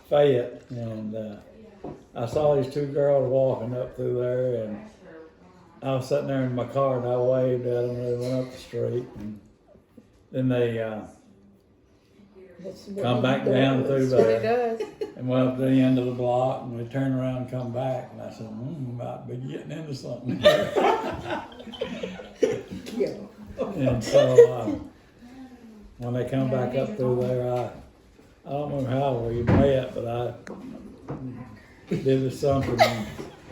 Fayette, and I saw these two girls walking up through there, and I was sitting there in my car, and I waved at them, and they went up the street, and then they come back down through That's what he there, does. and went up to the end of the block, and we turned around and come back, and I said, might be getting into something here. And so when they come back up through there, I don't know how we met, but I did something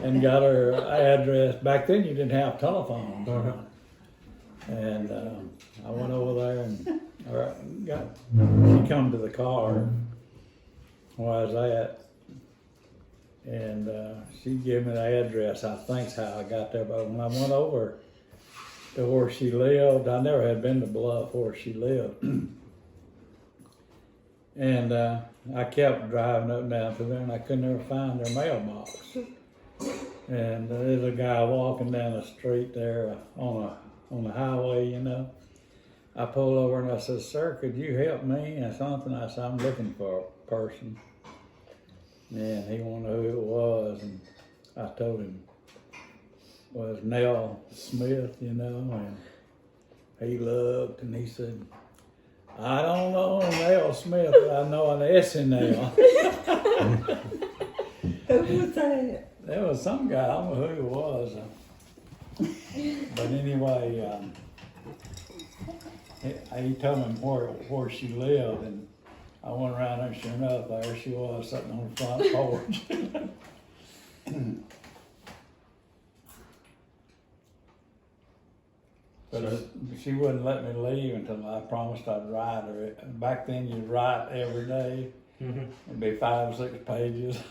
and got her address. Back then you didn't have telephones. And I went over there and she come to the car where I was at. And she gave me the address. I think's how I got there. But when I went over to where she lived, I never had been to Bluff where she lived. And I kept driving up and down through there, and I could never find their mailbox. And there's a guy walking down the street there on the highway, you know. I pulled over and I said, "Sir, could you help me?" And something. I said, "I'm looking for a person." And he wanted to know who it was, and I told him it was Nell Smith, you know, and he looked and he said, "I don't know Nell Smith, but I know an S in Nell." Who was that? There was some guy, I don't know who it was. But anyway, he told me where she lived, and I went around there, and sure enough, there she was sitting on the front porch. But she wouldn't let me leave until I promised I'd write her. Back then, you'd write every day. It'd be 5 or 6 pages.